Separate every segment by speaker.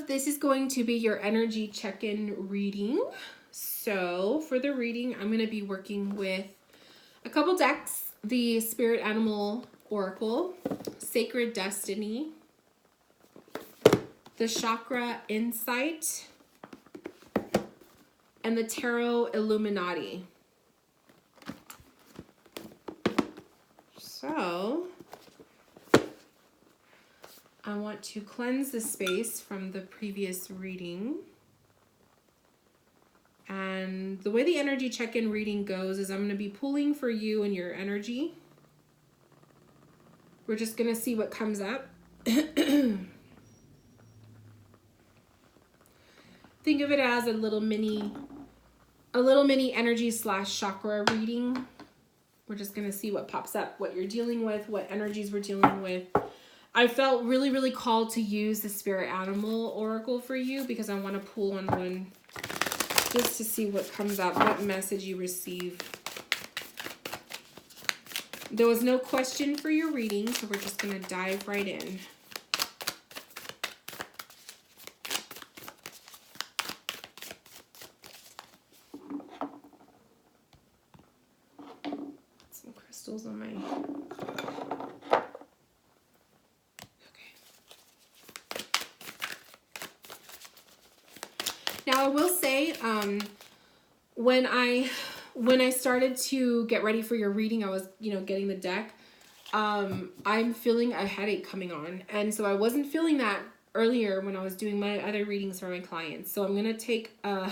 Speaker 1: love. This is going to be your energy check-in reading. So for the reading, I'm going to be working with a couple decks. The Spirit Animal Oracle, Sacred Destiny, the Chakra Insight, and the Tarot Illuminati. So I want to cleanse the space from the previous reading. And the way the energy check-in reading goes is I'm going to be pulling for you and your energy. We're just going to see what comes up. Think of it as a little mini energy / chakra reading. We're just going to see what pops up, what you're dealing with, what energies we're dealing with. I felt really, really called to use the Spirit Animal Oracle for you because I want to pull on one just to see what comes up, what message you receive. There was no question for your reading, so we're just going to dive right in. Some crystals on my... Now I will say, when I started to get ready for your reading, I was, getting the deck. I'm feeling a headache coming on, and so I wasn't feeling that earlier when I was doing my other readings for my clients. So I'm gonna take a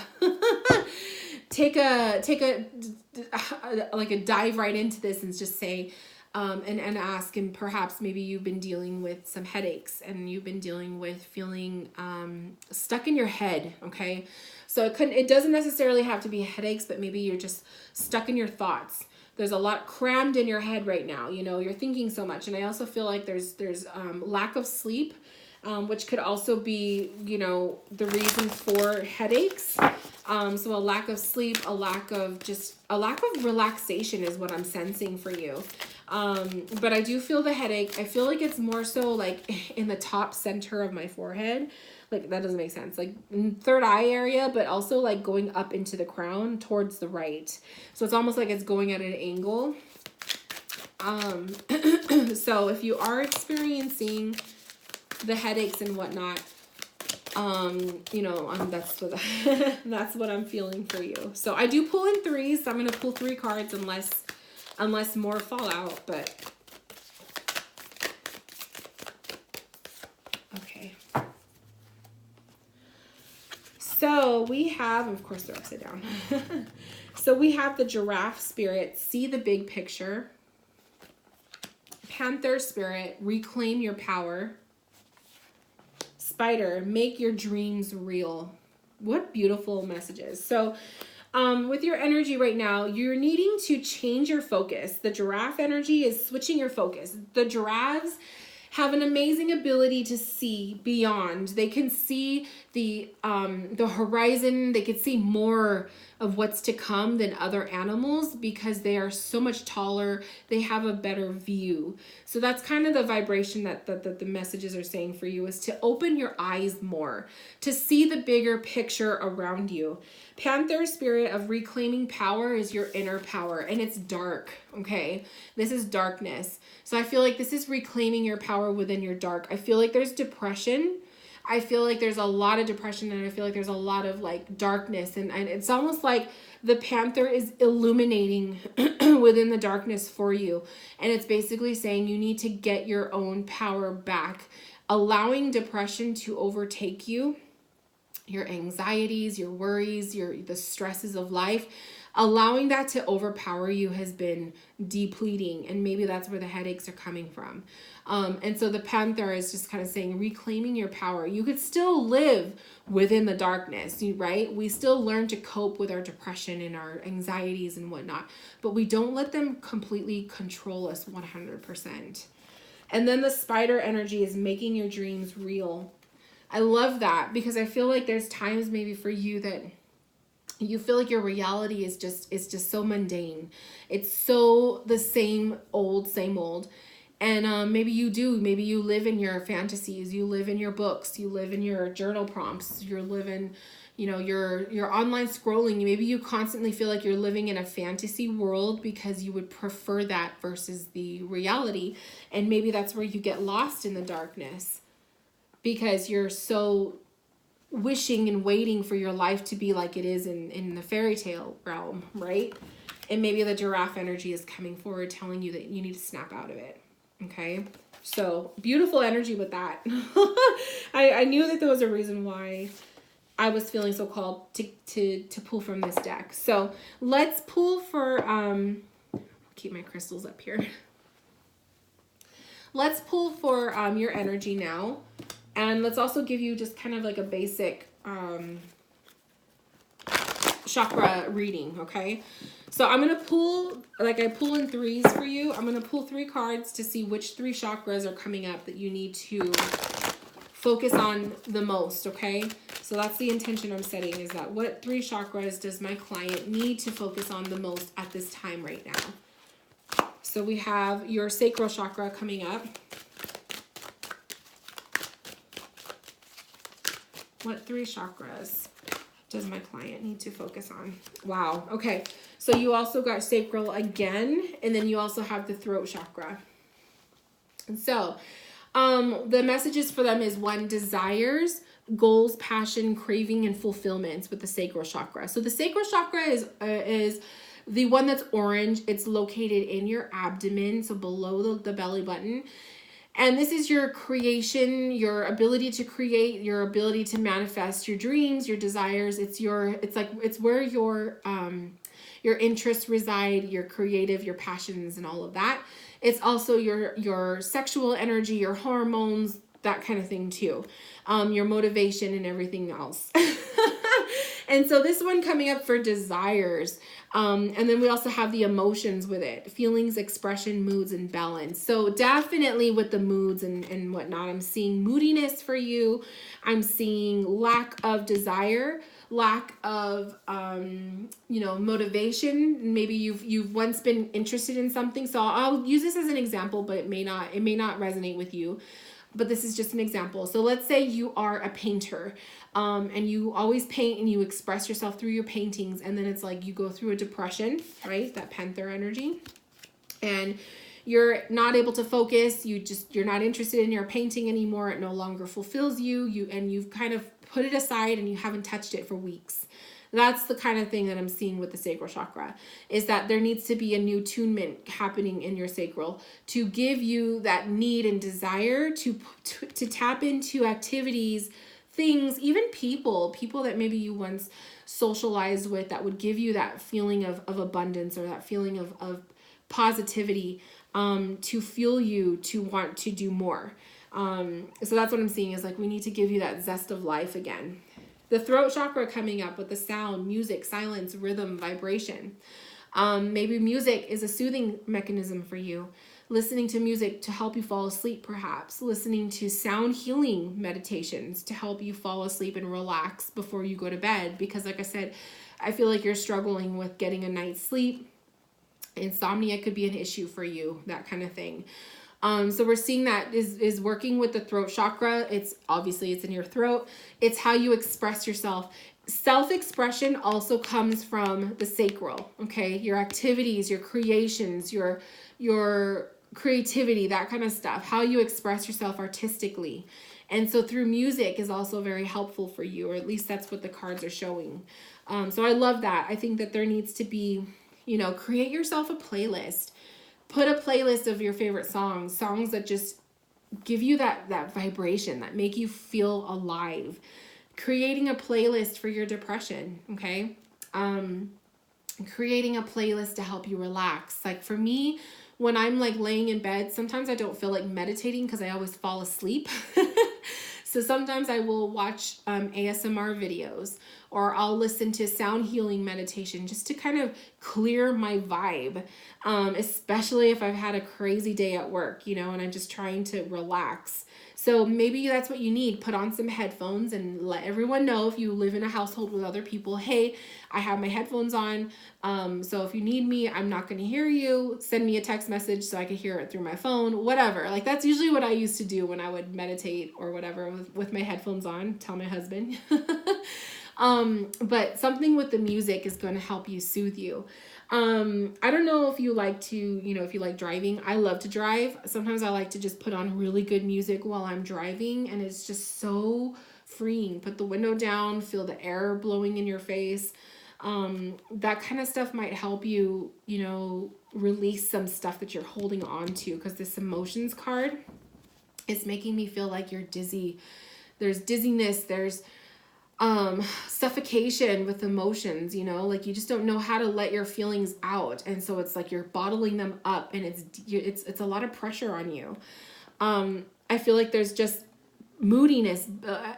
Speaker 1: like a dive right into this and just say. And ask, and perhaps maybe you've been dealing with some headaches and you've been dealing with feeling stuck in your head, okay? So it doesn't necessarily have to be headaches, but maybe you're just stuck in your thoughts. There's a lot crammed in your head right now, you're thinking so much. And I also feel like there's lack of sleep, which could also be, the reason for headaches. So a lack of sleep, a lack of relaxation is what I'm sensing for you. But I do feel the headache. I feel like it's more so like in the top center of my forehead. Like that doesn't make sense. Like third eye area, but also like going up into the crown towards the right. So it's almost like it's going at an angle. So if you are experiencing the headaches and whatnot, that's what that's what I'm feeling for you. So I do pull in threes. So I'm gonna pull 3 cards unless more fall out, but okay. So we have, of course they're upside down. So we have the Giraffe Spirit, see the big picture. Panther Spirit, reclaim your power. Spider, make your dreams real. What beautiful messages. So with your energy right now, you're needing to change your focus. The giraffe energy is switching your focus. The giraffes have an amazing ability to see beyond. They can see the horizon. They can see more of what's to come than other animals because they are so much taller. They have a better view. So that's kind of the vibration that the messages are saying for you, is to open your eyes more, to see the bigger picture around you. Panther Spirit of reclaiming power is your inner power, and it's dark, okay? This is darkness. So I feel like this is reclaiming your power within your dark. I feel like there's depression. I feel like there's a lot of depression, and I feel like there's a lot of like darkness, and it's almost like the panther is illuminating within the darkness for you. And it's basically saying you need to get your own power back, allowing depression to overtake you, your anxieties, your worries, the stresses of life. Allowing that to overpower you has been depleting, and maybe that's where the headaches are coming from. And so the panther is just kind of saying, reclaiming your power. You could still live within the darkness, right? We still learn to cope with our depression and our anxieties and whatnot, but we don't let them completely control us 100%. And then the spider energy is making your dreams real. I love that because I feel like there's times maybe for you that you feel like your reality is just so mundane. It's so the same old. And maybe you do. Maybe you live in your fantasies. You live in your books. You live in your journal prompts. You live in, your online scrolling. Maybe you constantly feel like you're living in a fantasy world because you would prefer that versus the reality. And maybe that's where you get lost in the darkness because you're so wishing and waiting for your life to be like it is in the fairy tale realm, right? And maybe the giraffe energy is coming forward telling you that you need to snap out of it. Okay, so beautiful energy with that. I knew that there was a reason why I was feeling so called to pull from this deck. So let's pull for, keep my crystals up here. Let's pull for your energy now. And let's also give you just kind of like a basic chakra reading, okay? So I'm going to pull, like I pull in threes for you. I'm going to pull 3 cards to see which 3 chakras are coming up that you need to focus on the most, okay? So that's the intention I'm setting, is that what 3 chakras does my client need to focus on the most at this time right now? So we have your sacral chakra coming up. What 3 chakras does my client need to focus on? Wow. Okay. So you also got sacral again, and then you also have the throat chakra. And so the messages for them is 1, desires, goals, passion, craving, and fulfillments with the sacral chakra. So the sacral chakra is the one that's orange. It's located in your abdomen, so below the belly button. And this is your creation, your ability to create, your ability to manifest your dreams, your desires. It's where your interests reside, your creative, your passions, and all of that. It's also your sexual energy, your hormones, that kind of thing too. Your motivation and everything else. And so this one coming up for desires. And then we also have the emotions with it. Feelings, expression, moods, and balance. So definitely with the moods and whatnot, I'm seeing moodiness for you. I'm seeing lack of desire, lack of, motivation. Maybe you've once been interested in something. So I'll use this as an example, but it may not resonate with you. But this is just an example. So let's say you are a painter, and you always paint and you express yourself through your paintings, and then it's like you go through a depression, right? That panther energy. And you're not able to focus. You're not interested in your painting anymore. It no longer fulfills you. You've kind of put it aside and you haven't touched it for weeks. That's the kind of thing that I'm seeing with the sacral chakra, is that there needs to be a new attunement happening in your sacral to give you that need and desire to tap into activities, things, even people that maybe you once socialized with that would give you that feeling of abundance or that feeling of positivity, to fuel you to want to do more. So that's what I'm seeing, is like we need to give you that zest of life again. The throat chakra coming up with the sound, music, silence, rhythm, vibration. Maybe music is a soothing mechanism for you. Listening to music to help you fall asleep, perhaps. Listening to sound healing meditations to help you fall asleep and relax before you go to bed. Because like I said, I feel like you're struggling with getting a night's sleep. Insomnia could be an issue for you, that kind of thing. So we're seeing that is working with the throat chakra. It's in your throat. It's how you express yourself. Self-expression also comes from the sacral, okay? Your activities, your creations, your creativity, that kind of stuff. How you express yourself artistically. And so through music is also very helpful for you, or at least that's what the cards are showing. So I love that. I think that there needs to be, create yourself a playlist. Put a playlist of your favorite songs that just give you that vibration, that make you feel alive. Creating a playlist for your depression, okay? Creating a playlist to help you relax. Like for me, when I'm like laying in bed, sometimes I don't feel like meditating because I always fall asleep. So sometimes I will watch ASMR videos, or I'll listen to sound healing meditation just to kind of clear my vibe, especially if I've had a crazy day at work, and I'm just trying to relax. So maybe that's what you need. Put on some headphones and let everyone know, if you live in a household with other people, hey, I have my headphones on. So if you need me, I'm not going to hear you. Send me a text message so I can hear it through my phone, whatever. Like, that's usually what I used to do when I would meditate or whatever with my headphones on, tell my husband. But something with the music is going to help you, soothe you. I don't know if you like to, if you like driving. I love to drive. Sometimes I like to just put on really good music while I'm driving, and it's just so freeing. Put the window down, feel the air blowing in your face. That kind of stuff might help you, release some stuff that you're holding on to, because this emotions card is making me feel like you're dizzy. There's dizziness, there's suffocation with emotions, like you just don't know how to let your feelings out. And so it's like you're bottling them up, and it's a lot of pressure on you. I feel like there's just moodiness,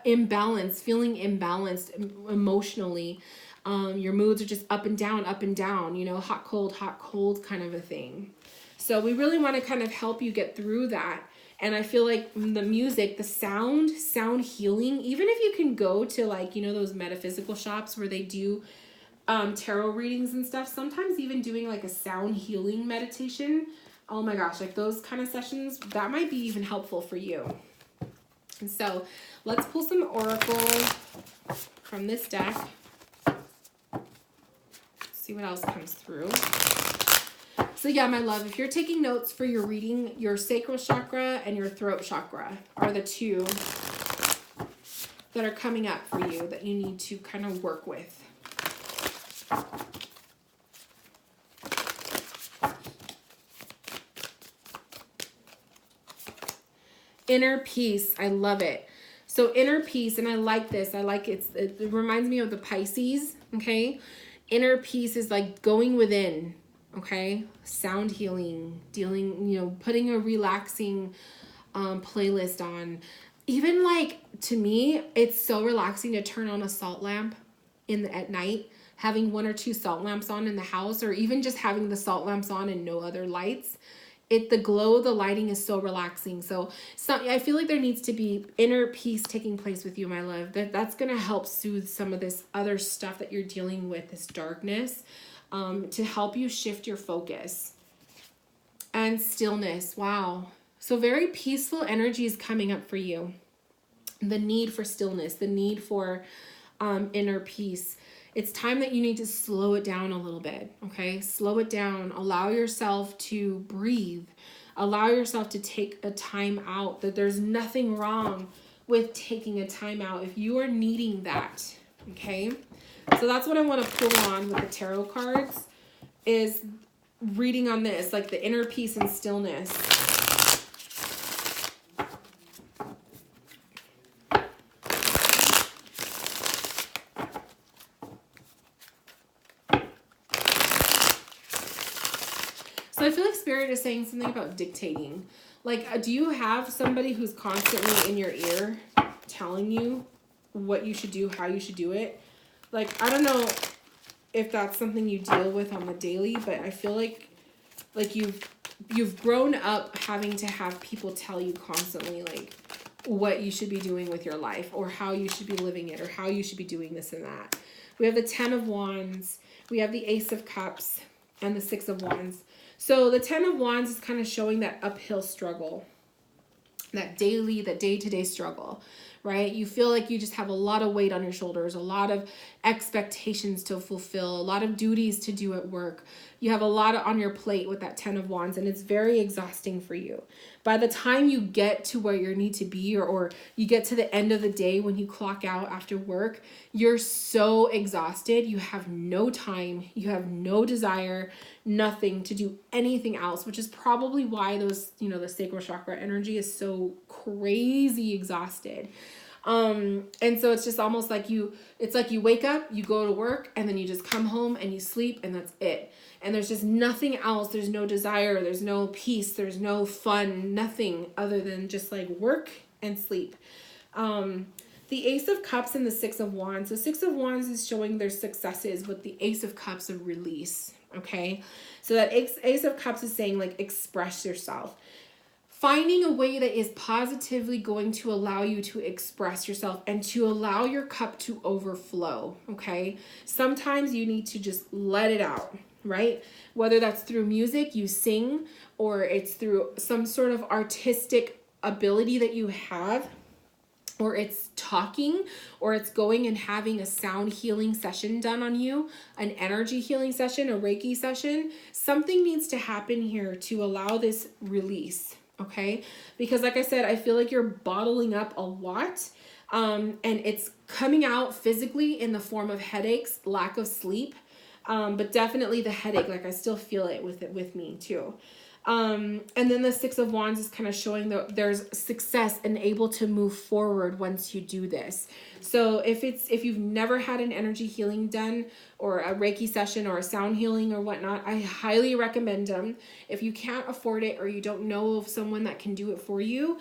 Speaker 1: imbalance, feeling imbalanced emotionally. Your moods are just up and down, hot, cold kind of a thing. So we really want to kind of help you get through that. And I feel like the music, the sound healing, even if you can go to those metaphysical shops where they do tarot readings and stuff, sometimes even doing like a sound healing meditation. Oh my gosh, like those kind of sessions, that might be even helpful for you. And so let's pull some oracle from this deck. See what else comes through. So yeah, my love, if you're taking notes for your reading, your sacral chakra and your throat chakra are the two that are coming up for you that you need to kind of work with. Inner peace, I love it. So inner peace, and I like this. It reminds me of the Pisces, okay? Inner peace is like going within. Okay, sound healing, putting a relaxing playlist on. Even to me, it's so relaxing to turn on a salt lamp at night, having 1 or 2 salt lamps on in the house, or even just having the salt lamps on and no other lights. The glow of the lighting is so relaxing. So I feel like there needs to be inner peace taking place with you, my love. That's going to help soothe some of this other stuff that you're dealing with, this darkness. To help you shift your focus. And stillness. Wow. So very peaceful energy is coming up for you. The need for stillness, the need for inner peace. It's time that you need to slow it down a little bit. Okay. Slow it down. Allow yourself to breathe. Allow yourself to take a time out. That there's nothing wrong with taking a time out if you are needing that. Okay. So that's what I want to pull on with the tarot cards, is reading on this, like the inner peace and stillness. So I feel like Spirit is saying something about dictating. Like, do you have somebody who's constantly in your ear telling you what you should do, how you should do it? Like, I don't know if that's something you deal with on the daily, but I feel like you've grown up having to have people tell you constantly, like, what you should be doing with your life, or how you should be living it, or how you should be doing this and that. We have the 10 of Wands, we have the Ace of Cups, and the 6 of Wands. So the 10 of Wands is kind of showing that uphill struggle, that day-to-day struggle. Right? You feel like you just have a lot of weight on your shoulders, a lot of expectations to fulfill, a lot of duties to do at work. You have a lot on your plate with that 10 of Wands, and it's very exhausting for you. By the time you get to where you need to be, or you get to the end of the day when you clock out after work, you're so exhausted. You have no time. You have no desire, nothing to do anything else, which is probably why those, the sacral chakra energy is so crazy exhausted. And so it's just almost like it's like you wake up, you go to work, and then you just come home and you sleep, and that's it. And there's just nothing else. There's no desire. There's no peace. There's no fun, nothing other than just like work and sleep. The Ace of Cups and the 6 of Wands. The 6 of Wands is showing their successes, with the Ace of Cups of release. Okay. So that Ace of Cups is saying, like, express yourself. finding a way that is positively going to allow you to express yourself and to allow your cup to overflow, okay? Sometimes you need to just let it out, right? Whether that's through music, you sing, or it's through some sort of artistic ability that you have, or it's talking, or it's going and having a sound healing session done on you, an energy healing session, a Reiki session. Something needs to happen here to allow this release, okay? Because like I said, I feel like you're bottling up a lot, and it's coming out physically in the form of headaches, lack of sleep, but definitely the headache, like I still feel it with me too. And then the Six of Wands is kind of showing that there's success and able to move forward once you do this. So if you've never had an energy healing done, or a Reiki session, or a sound healing or whatnot, I highly recommend them. If you can't afford it, or you don't know of someone that can do it for you,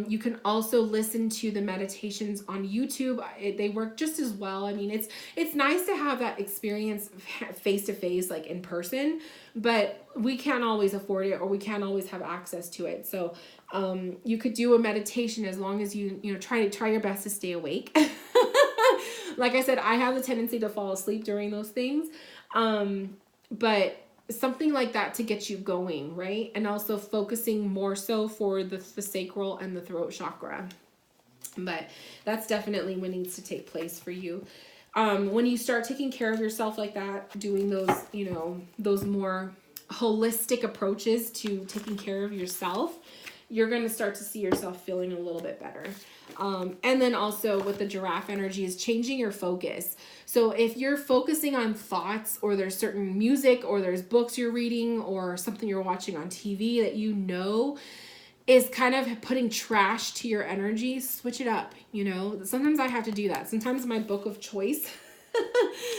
Speaker 1: you can also listen to the meditations on YouTube. They work just as well. I mean, it's nice to have that experience face to face, like in person, but we can't always afford it, or we can't always have access to it. So you could do a meditation as long as you try your best to stay awake. Like I said, I have the tendency to fall asleep during those things. But something like that to get you going, right? And also focusing more so for the sacral and the throat chakra. But that's definitely what needs to take place for you. When you start taking care of yourself like that, doing those, those more holistic approaches to taking care of yourself, you're going to start to see yourself feeling a little bit better. And then also with the giraffe energy is changing your focus. So if you're focusing on thoughts, or there's certain music, or there's books you're reading, or something you're watching on TV that is kind of putting trash to your energy, switch it up. Sometimes I have to do that. Sometimes my book of choice,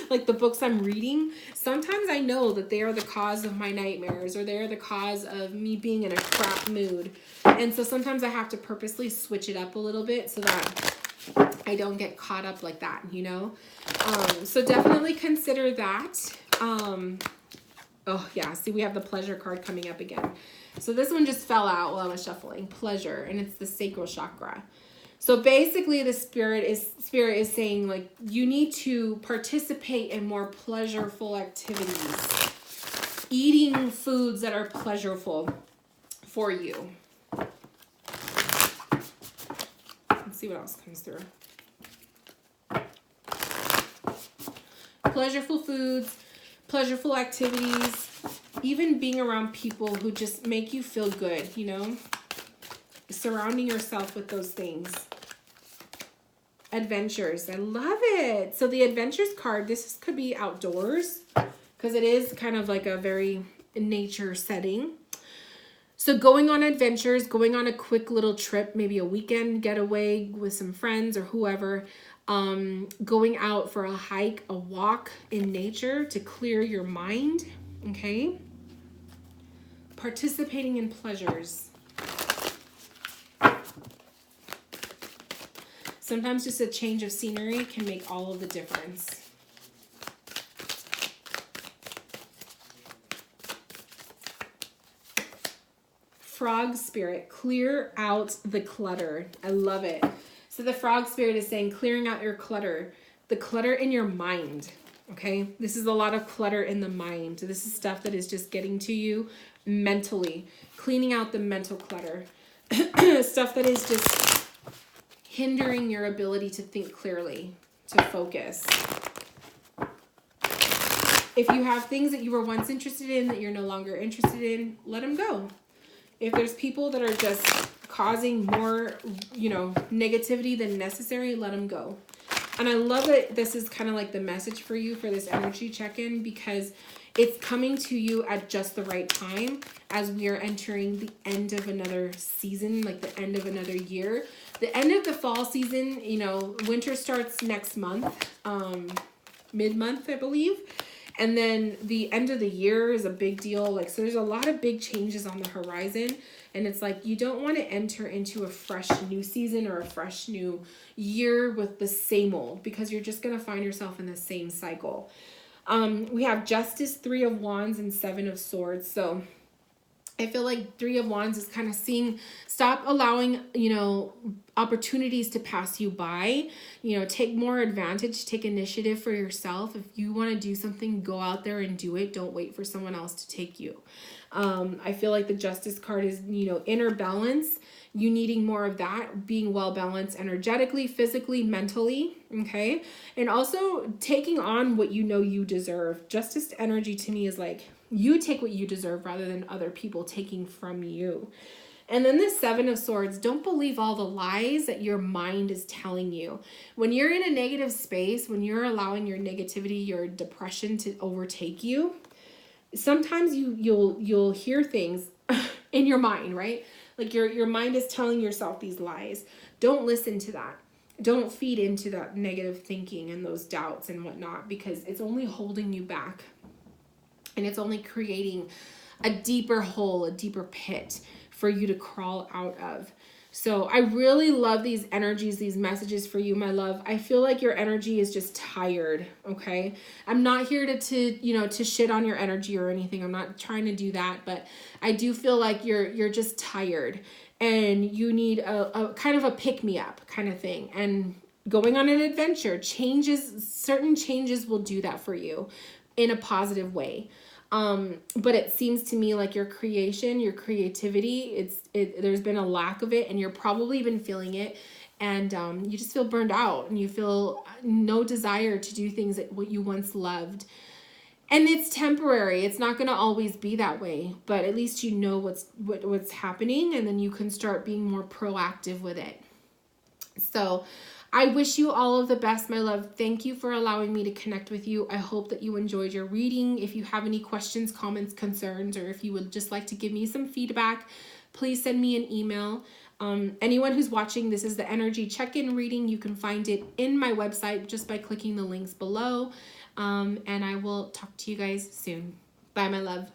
Speaker 1: like the books I'm reading, sometimes I know that they are the cause of my nightmares, or they're the cause of me being in a crap mood. And so sometimes I have to purposely switch it up a little bit so that I don't get caught up like that, So definitely consider that. Oh yeah, see, we have the pleasure card coming up again. So this one just fell out while I was shuffling. Pleasure, and it's the sacral chakra. So basically the spirit is saying, like, you need to participate in more pleasureful activities. Eating foods that are pleasurable for you. Let's see what else comes through. Pleasureful foods, pleasureful activities, even being around people who just make you feel good, surrounding yourself with those things. Adventures, I love it. So the adventures card, this could be outdoors, because it is kind of like a very nature setting. So going on adventures, going on a quick little trip, maybe a weekend getaway with some friends or whoever, going out for a hike, a walk in nature to clear your mind, okay? Participating in pleasures. Sometimes just a change of scenery can make all of the difference. Frog spirit, clear out the clutter. I love it. So the frog spirit is saying clearing out your clutter, the clutter in your mind, okay? This is a lot of clutter in the mind. This is stuff that is just getting to you mentally, cleaning out the mental clutter, stuff that is just hindering your ability to think clearly, to focus. If you have things that you were once interested in that you're no longer interested in, let them go. If there's people that are just causing more, negativity than necessary, let them go. And I love that this is kind of like the message for you for this energy check-in, because it's coming to you at just the right time as we are entering the end of another season, like the end of another year. The end of the fall season, winter starts next month, mid-month, I believe. And then the end of the year is a big deal. So there's a lot of big changes on the horizon. And it's like, you don't want to enter into a fresh new season or a fresh new year with the same old, because you're just going to find yourself in the same cycle. We have Justice, Three of Wands, and Seven of Swords. So I feel like Three of Wands is kind of seeing, stop allowing, you know, opportunities to pass you by. You know, take more advantage, take initiative for yourself. If you want to do something, go out there and do it. Don't wait for someone else to take you. I feel like the Justice card is, you know, inner balance. You needing more of that, being well balanced energetically, physically, mentally, okay? And also taking on what you know you deserve. Justice energy to me is like, you take what you deserve rather than other people taking from you. And then the Seven of Swords, don't believe all the lies that your mind is telling you. When you're in a negative space, when you're allowing your negativity, your depression to overtake you, sometimes you'll hear things in your mind, right? Like your mind is telling yourself these lies. Don't listen to that. Don't feed into that negative thinking and those doubts and whatnot, because it's only holding you back. And it's only creating a deeper hole, a deeper pit for you to crawl out of. So I really love these energies, these messages for you, my love. I feel like your energy is just tired, okay? I'm not here to you know, to shit on your energy or anything. I'm not trying to do that, but I do feel like you're just tired and you need a kind of a pick-me-up kind of thing. And going on an adventure, certain changes will do that for you in a positive way. But it seems to me like your creation, your creativity, there's been a lack of it, and you're probably been feeling it, and you just feel burned out and you feel no desire to do things that what you once loved. And it's temporary. It's not going to always be that way, but at least you know what's happening, and then you can start being more proactive with it. So I wish you all of the best, my love. Thank you for allowing me to connect with you. I hope that you enjoyed your reading. If you have any questions, comments, concerns, or if you would just like to give me some feedback, please send me an email. Anyone who's watching, this is the energy check-in reading. You can find it in my website just by clicking the links below. And I will talk to you guys soon. Bye, my love.